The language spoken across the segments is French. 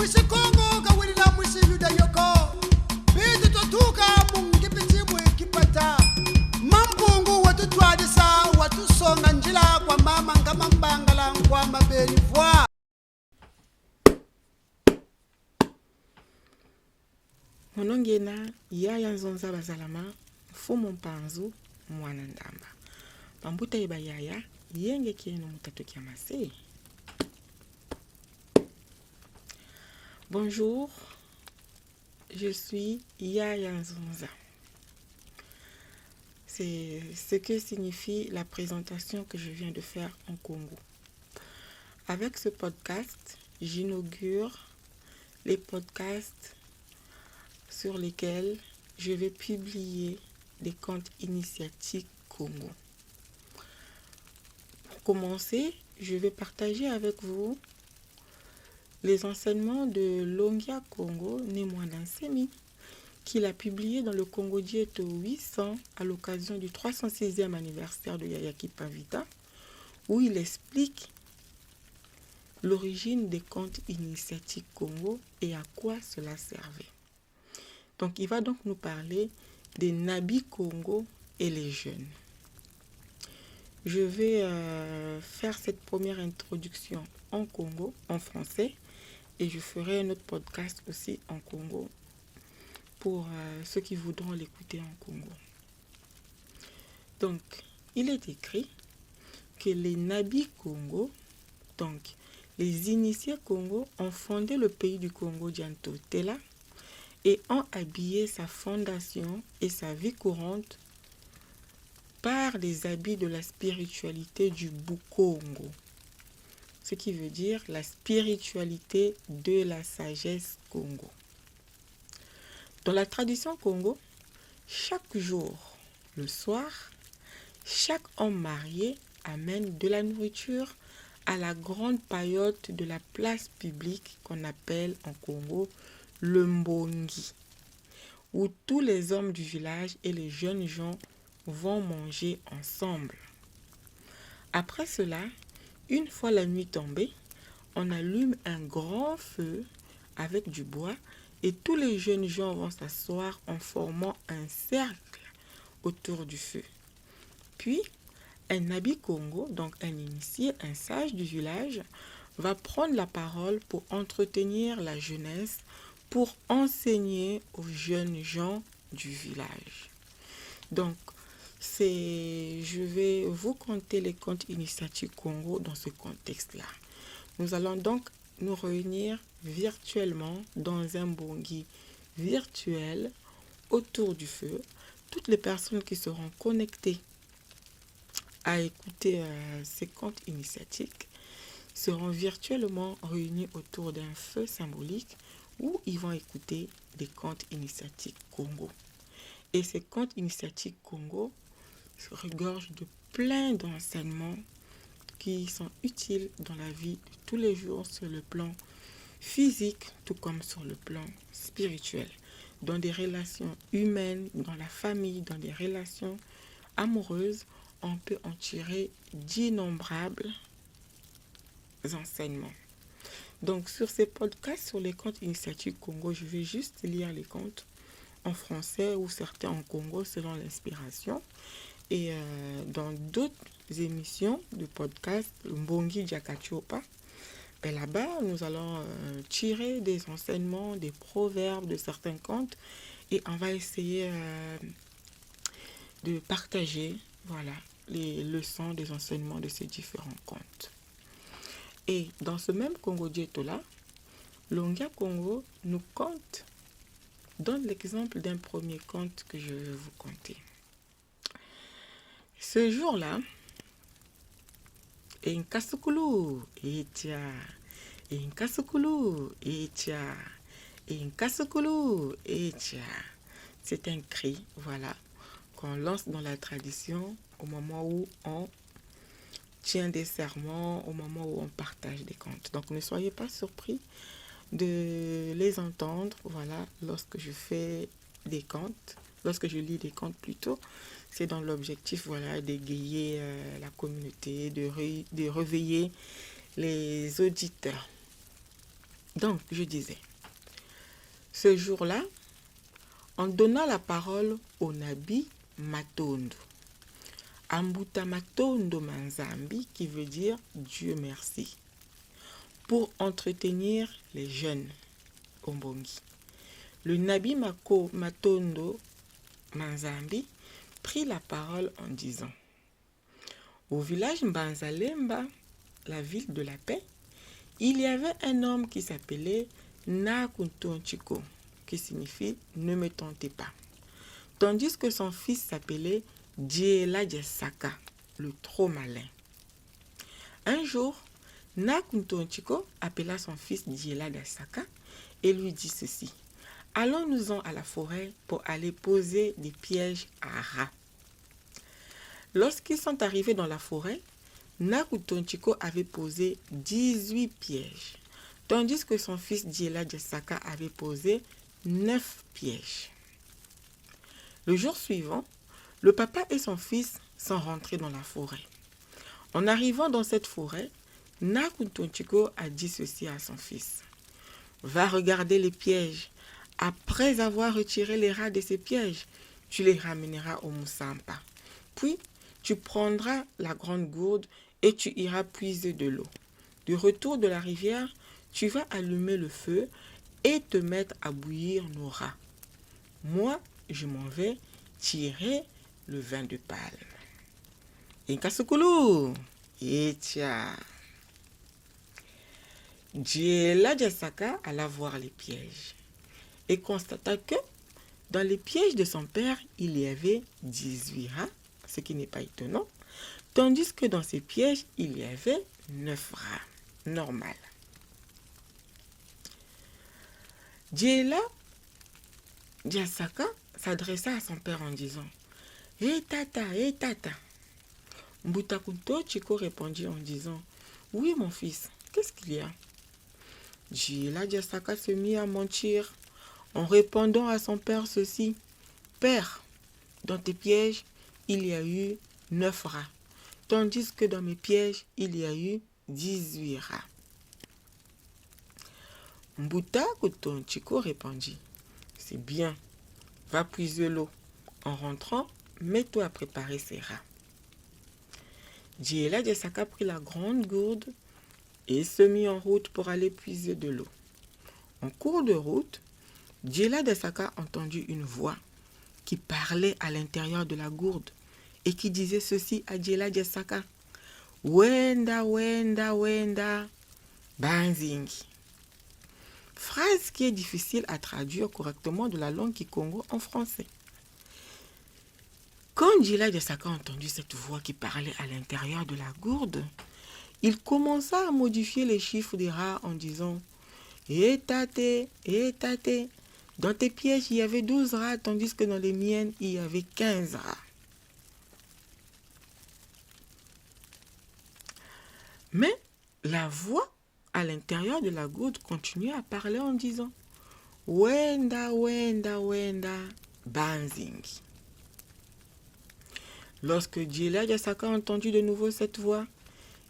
Kongo kawilila mwisi yuda yoko Bidu totuka mungi pitimwe kipata Mampungu watu tuadisa watu songa njila kwa mama ngama mbangala kwa mabeni vwa Monongena yaya nzonza bazalama fumu mpanzu mwana ndamba pambuta iba yaya yenge kieno mutatu kiamase. Bonjour, je suis Yaya Nzonza. C'est ce que signifie la présentation que je viens de faire en Congo. Avec ce podcast, j'inaugure les podcasts sur lesquels je vais publier des comptes initiatiques Congo. Pour commencer, je vais partager avec vous les enseignements de Longia Congo Nemwanda Nsemi, qu'il a publié dans le Congo Dieto 800 à l'occasion du 306e anniversaire de Yaya Kipavita, où il explique l'origine des comptes initiatiques Congo et à quoi cela servait. Donc il va donc nous parler des Nabi Congo et les jeunes. Je vais faire cette première introduction en Congo, en français, et je ferai un autre podcast aussi en Congo pour ceux qui voudront l'écouter en Congo. Donc, il est écrit que les Nabi Congo, donc les initiés Congo, ont fondé le pays du Congo Dianto Tela et ont habillé sa fondation et sa vie courante par les habits de la spiritualité du Bukongo. Ce qui veut dire la spiritualité de la sagesse Congo. Dans la tradition Congo, chaque jour, le soir, chaque homme marié amène de la nourriture à la grande paillote de la place publique qu'on appelle en Congo le Mbongi, où tous les hommes du village et les jeunes gens vont manger ensemble. Après cela, une fois la nuit tombée, on allume un grand feu avec du bois et tous les jeunes gens vont s'asseoir en formant un cercle autour du feu. Puis, un Nabi Congo, donc un initié, un sage du village, va prendre la parole pour entretenir la jeunesse, pour enseigner aux jeunes gens du village. Donc, je vais vous conter les contes initiatiques Congo dans ce contexte-là. Nous allons donc nous réunir virtuellement dans un bongi virtuel autour du feu. Toutes les personnes qui seront connectées à écouter ces contes initiatiques seront virtuellement réunies autour d'un feu symbolique où ils vont écouter des contes initiatiques Congo. Et ces contes initiatiques Congo se regorgent de plein d'enseignements qui sont utiles dans la vie de tous les jours sur le plan physique, tout comme sur le plan spirituel. Dans des relations humaines, dans la famille, dans des relations amoureuses, on peut en tirer d'innombrables enseignements. Donc sur ces podcasts sur les contes initiatiques Congo, je vais juste lire les contes en français ou certains en Congo selon l'inspiration. Et dans d'autres émissions de podcast, Mbongi Diakachopa, là-bas, nous allons tirer des enseignements, des proverbes de certains contes et on va essayer de partager les leçons des enseignements de ces différents contes. Et dans ce même Congo Dieto-là, Longia Congo nous donne l'exemple d'un premier conte que je vais vous conter. Ce jour-là, Nkasukulu etia, Nkasukulu etia, Nkasukulu etia. C'est un cri, qu'on lance dans la tradition au moment où on tient des serments, au moment où on partage des contes. Donc ne soyez pas surpris de les entendre, lorsque je fais des contes, lorsque je lis des contes plutôt. C'est dans l'objectif d'égayer la communauté, de réveiller les auditeurs. Donc, je disais, ce jour-là, on donna la parole au Nabi Matondo. Ambuta Matondo Manzambi, qui veut dire Dieu merci, pour entretenir les jeunes Ombongi. Le Nabi Matondo Manzambi prit la parole en disant: au village Mbanzalemba, la ville de la paix, il y avait un homme qui s'appelait Nakuntonchiko, qui signifie ne me tentez pas, tandis que son fils s'appelait Djela Djessaka, le trop malin. Un jour, Nakuntonchiko appela son fils Djela Djessaka et lui dit ceci: allons-nous-en à la forêt pour aller poser des pièges à rats. Lorsqu'ils sont arrivés dans la forêt, Nakuntonchiko avait posé 18 pièges, tandis que son fils Djela Djessaka avait posé 9 pièges. Le jour suivant, le papa et son fils sont rentrés dans la forêt. En arrivant dans cette forêt, Nakuntonchiko a dit ceci à son fils: va regarder les pièges. Après avoir retiré les rats de ces pièges, tu les ramèneras au Moussampa. Puis, tu prendras la grande gourde et tu iras puiser de l'eau. Du retour de la rivière, tu vas allumer le feu et te mettre à bouillir nos rats. Moi, je m'en vais tirer le vin de palme. Inkasukulu, etia. Djela Djessaka alla voir les pièges et constata que dans les pièges de son père, il y avait 18 rats, ce qui n'est pas étonnant, tandis que dans ses pièges, il y avait 9 rats. Normal. Djela Djessaka s'adressa à son père en disant: hé tata, hé tata. Mbutakuntonchiko répondit en disant: oui mon fils, qu'est-ce qu'il y a? Djela Djessaka se mit à mentir en répondant à son père ceci: père, dans tes pièges, il y a eu 9 rats, tandis que dans mes pièges, il y a eu 18 rats. Mbutakuntonchiko répondit: c'est bien, va puiser l'eau. En rentrant, mets-toi à préparer ces rats. Djela Djessaka prit la grande gourde et se mit en route pour aller puiser de l'eau. En cours de route, Djela Djessaka entendit une voix qui parlait à l'intérieur de la gourde et qui disait ceci à Djela Djessaka: wenda, wenda, wenda, banzingi. Phrase qui est difficile à traduire correctement de la langue kikongo en français. Quand Djela Djessaka a entendu cette voix qui parlait à l'intérieur de la gourde, il commença à modifier les chiffres des rats en disant: hé tate, dans tes pièges il y avait 12 rats, tandis que dans les miennes il y avait 15 rats. Mais la voix à l'intérieur de la gourde continuait à parler en disant: wenda, wenda, wenda, banzingi. Lorsque Djela Djessaka a entendu de nouveau cette voix,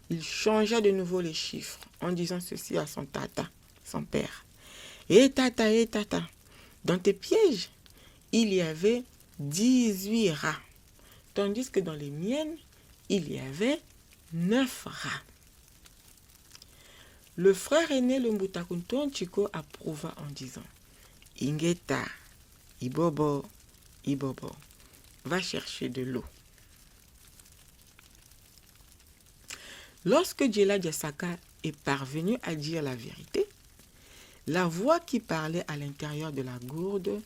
il changea de nouveau les chiffres en disant ceci à son tata, son père: hé tata, dans tes pièges, il y avait 18 rats, tandis que dans les miennes, il y avait 9 rats. Le frère aîné, le Mbutakuntonchiko, approuva en disant: Ingeta, Ibobo, va chercher de l'eau. Lorsque Djela Djessaka est parvenu à dire la vérité, la voix qui parlait à l'intérieur de la gourde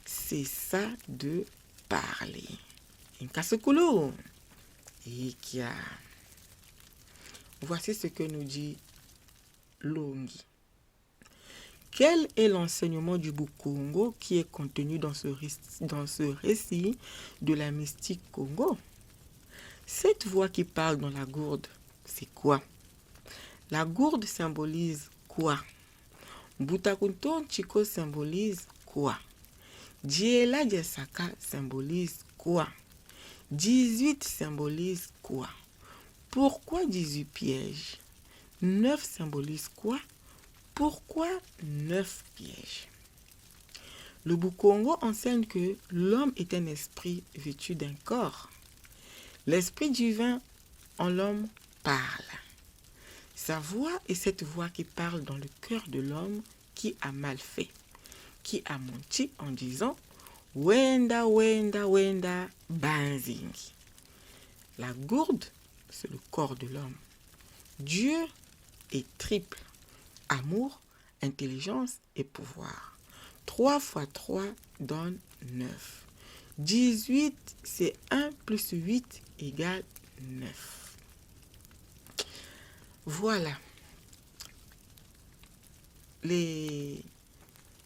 cessa de parler. Inkasukulu, Ikia. Voici ce que nous dit Longi. Quel est l'enseignement du Bukongo qui est contenu dans ce récit de la mystique Congo? Cette voix qui parle dans la gourde, c'est quoi? La gourde symbolise quoi? Mbutakuntonchiko symbolise quoi? Djela Djessaka symbolise quoi? 18 symbolise quoi? Pourquoi 18 pièges? 9 symbolise quoi? Pourquoi 9 pièges? Le Bukongo enseigne que l'homme est un esprit vêtu d'un corps. L'esprit divin en l'homme parle. Sa voix est cette voix qui parle dans le cœur de l'homme qui a mal fait, qui a menti en disant « Wenda, wenda, wenda, banzingi ». La gourde, c'est le corps de l'homme. Dieu est triple. Amour, intelligence et pouvoir. 3 fois 3 donne 9. 18, c'est 1 plus 8 égale 9. Voilà les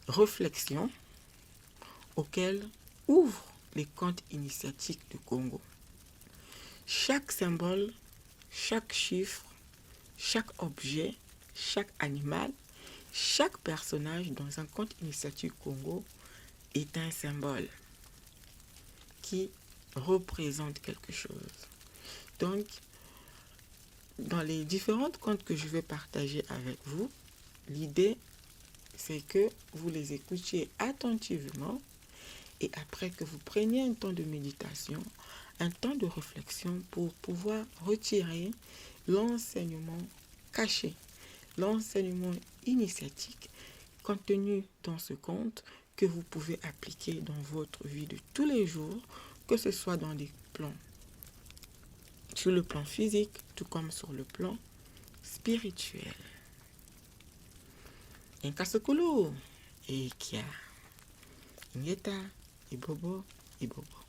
réflexions auxquelles ouvrent les contes initiatiques du Congo. Chaque symbole, chaque chiffre, chaque objet, chaque animal, chaque personnage dans un conte initiatique Congo est un symbole qui représente quelque chose. Donc, dans les différentes contes que je vais partager avec vous, l'idée, c'est que vous les écoutiez attentivement et après que vous preniez un temps de méditation, un temps de réflexion pour pouvoir retirer l'enseignement caché, l'enseignement initiatique contenu dans ce conte que vous pouvez appliquer dans votre vie de tous les jours, que ce soit dans des plans, sur le plan physique, tout comme sur le plan spirituel. Nkasukulu, Ekia, Nyeta, Ibobo, Ibobo.